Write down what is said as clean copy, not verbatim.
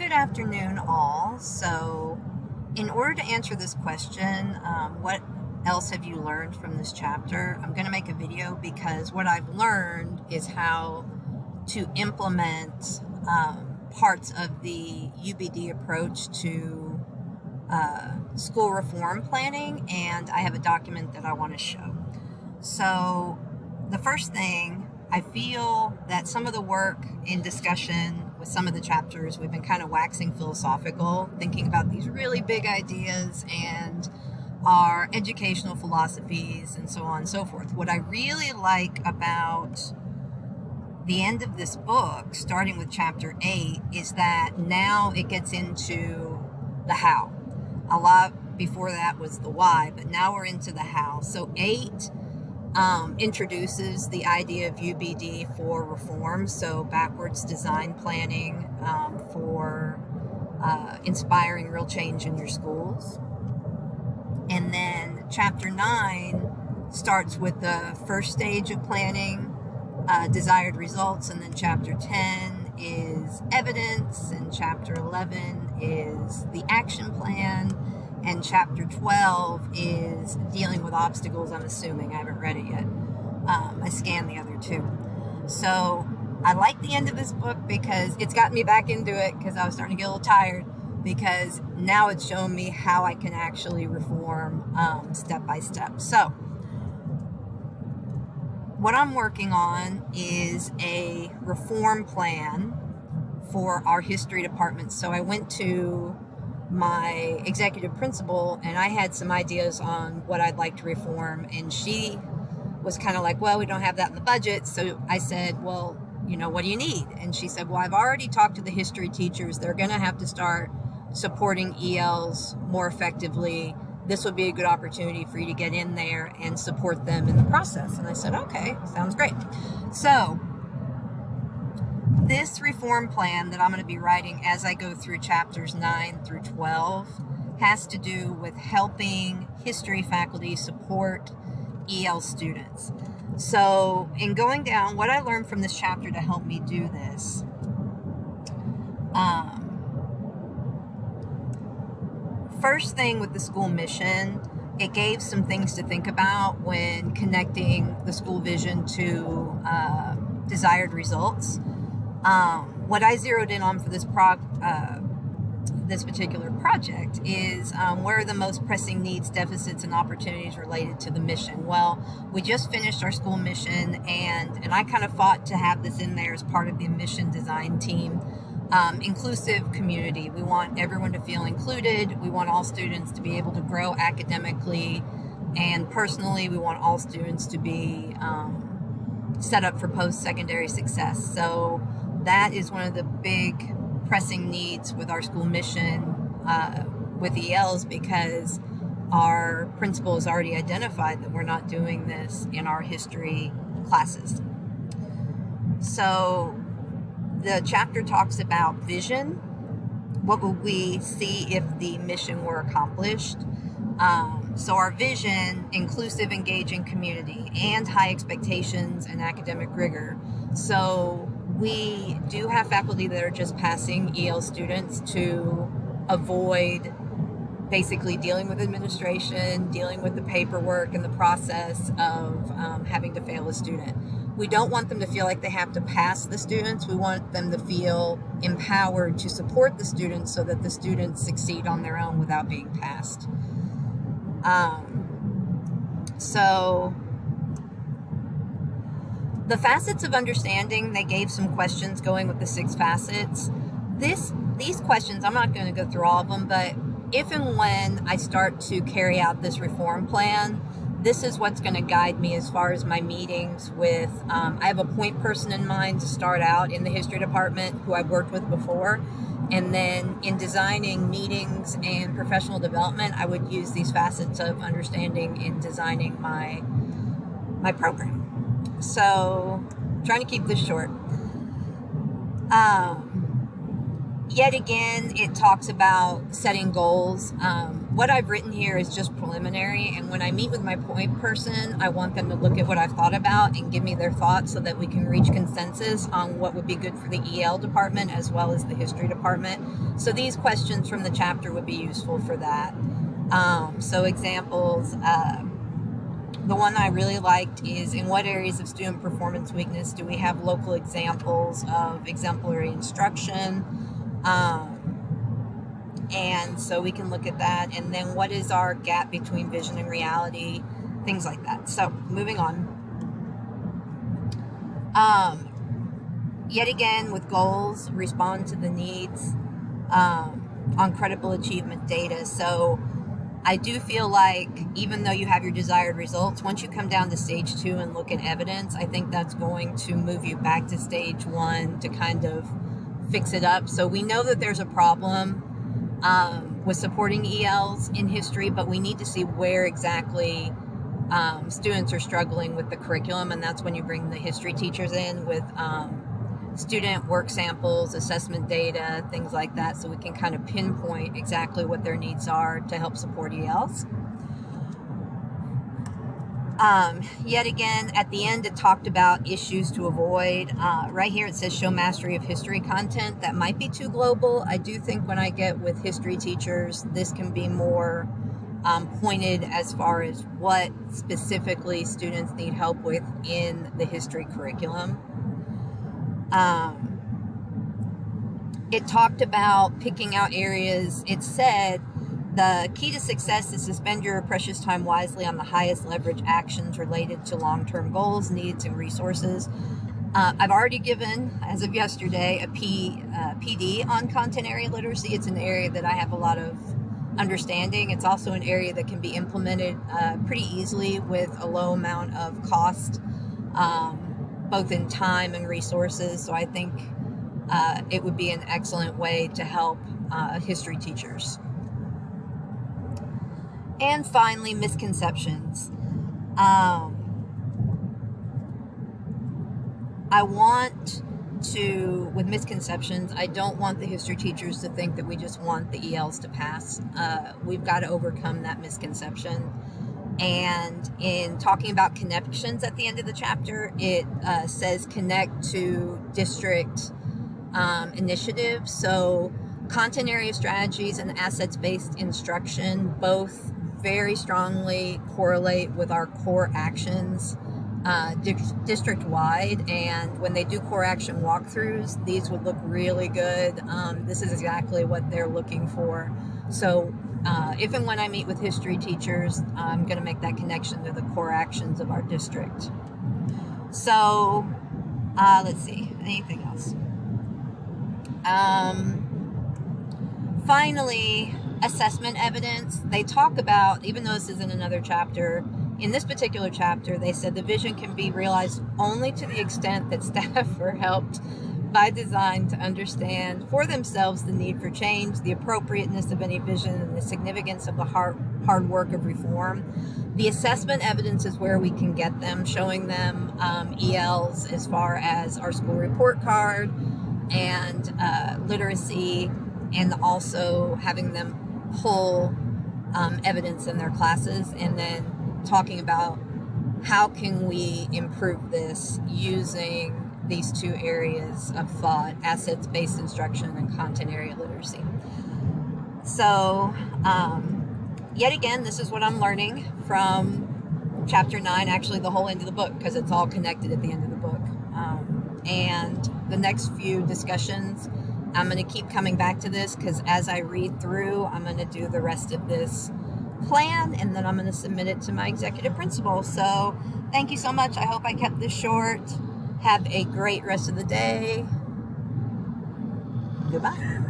Good afternoon, all. So, in order to answer this question, what else have you learned from this chapter? I'm going to make a video because what I've learned is how to implement parts of the UBD approach to school reform planning, and I have a document that I want to show. So, the first thing, I feel that some of the work in discussion with some of the chapters, we've been kind of waxing philosophical, thinking about these really big ideas and our educational philosophies and so on and so forth. What I really like about the end of this book, starting with chapter 8, is that now it gets into the how. A lot before that was the why, but now we're into the how. So 8 introduces the idea of UBD for reform, so backwards design planning for inspiring real change in your schools. And then chapter 9 starts with the first stage of planning, desired results, and then chapter 10 is evidence, and chapter 11 is the action plan, and chapter 12 is dealing with obstacles. I'm assuming, I haven't read it yet. I scanned the other two. So I like the end of this book because it's got me back into it, because I was starting to get a little tired, because now it's shown me how I can actually reform step by step. So what I'm working on is a reform plan for our history department. So I went to my executive principal and I had some ideas on what I'd like to reform, and she was kind of like, well, we don't have that in the budget. So I said, well, what do you need? And she said, well, I've already talked to the history teachers. They're going to have to start supporting ELs more effectively. This would be a good opportunity for you to get in there and support them in the process. And I said, okay, sounds great. So this reform plan that I'm going to be writing as I go through chapters 9 through 12 has to do with helping history faculty support EL students. So in going down, what I learned from this chapter to help me do this, first thing with the school mission, it gave some things to think about when connecting the school vision to desired results. What I zeroed in on for this particular project is where are the most pressing needs, deficits, and opportunities related to the mission. Well, we just finished our school mission, and I kind of fought to have this in there as part of the mission design team. Inclusive community. We want everyone to feel included. We want all students to be able to grow academically and personally. We want all students to be set up for post-secondary success. So that is one of the big pressing needs with our school mission with ELs, because our principal has already identified that we're not doing this in our history classes. So the chapter talks about vision. What would we see if the mission were accomplished? So our vision, inclusive, engaging community, and high expectations and academic rigor. So we do have faculty that are just passing EL students to avoid basically dealing with administration, dealing with the paperwork and the process of having to fail a student. We don't want them to feel like they have to pass the students. We want them to feel empowered to support the students so that the students succeed on their own without being passed. So the facets of understanding, they gave some questions going with the 6 facets. These questions, I'm not going to go through all of them, but if and when I start to carry out this reform plan, this is what's going to guide me as far as my meetings with, I have a point person in mind to start out in the history department who I've worked with before. And then in designing meetings and professional development, I would use these facets of understanding in designing my program. So trying to keep this short. Yet again, it talks about setting goals. What I've written here is just preliminary, and when I meet with my point person, I want them to look at what I've thought about and give me their thoughts so that we can reach consensus on what would be good for the EL department as well as the history department. So these questions from the chapter would be useful for that. So examples, the one I really liked is, in what areas of student performance weakness do we have local examples of exemplary instruction? And so we can look at that. And then what is our gap between vision and reality? Things like that. So moving on. Yet again, with goals, respond to the needs on credible achievement data. So I do feel like even though you have your desired results, once you come down to stage 2 and look at evidence, I think that's going to move you back to stage 1 to kind of fix it up. So we know that there's a problem with supporting ELs in history, but we need to see where exactly students are struggling with the curriculum, and that's when you bring the history teachers in with student work samples, assessment data, things like that, so we can kind of pinpoint exactly what their needs are to help support ELs. Yet again, at the end, it talked about issues to avoid. Right here, it says show mastery of history content. That might be too global. I do think when I get with history teachers, this can be more pointed as far as what specifically students need help with in the history curriculum. It talked about picking out areas. It said the key to success is to spend your precious time wisely on the highest leverage actions related to long-term goals, needs, and resources. I've already given, as of yesterday, a PD on content area literacy. It's an area that I have a lot of understanding. It's also an area that can be implemented pretty easily with a low amount of cost, both in time and resources. So I think it would be an excellent way to help history teachers. And finally, misconceptions. With misconceptions, I don't want the history teachers to think that we just want the ELs to pass. We've got to overcome that misconception. And in talking about connections at the end of the chapter, it says connect to district initiatives. So content area strategies and assets-based instruction both very strongly correlate with our core actions district-wide, and when they do core action walkthroughs, these would look really good. This is exactly what they're looking for. So if and when I meet with history teachers, I'm going to make that connection to the core actions of our district. So let's see, anything else? Finally, assessment evidence. They talk about, even though this is in another chapter, in this particular chapter, they said the vision can be realized only to the extent that staff are helped by design to understand for themselves the need for change, the appropriateness of any vision, and the significance of the hard work of reform. The assessment evidence is where we can get them, showing them ELs as far as our school report card and literacy, and also having them pull evidence in their classes, and then talking about how can we improve this using these two areas of thought, assets-based instruction and content area literacy. So yet again, this is what I'm learning from chapter 9, actually the whole end of the book, because it's all connected at the end of the book. And the next few discussions, I'm going to keep coming back to this, because as I read through, I'm going to do the rest of this plan, and then I'm going to submit it to my executive principal. So thank you so much. I hope I kept this short. Have a great rest of the day. Goodbye.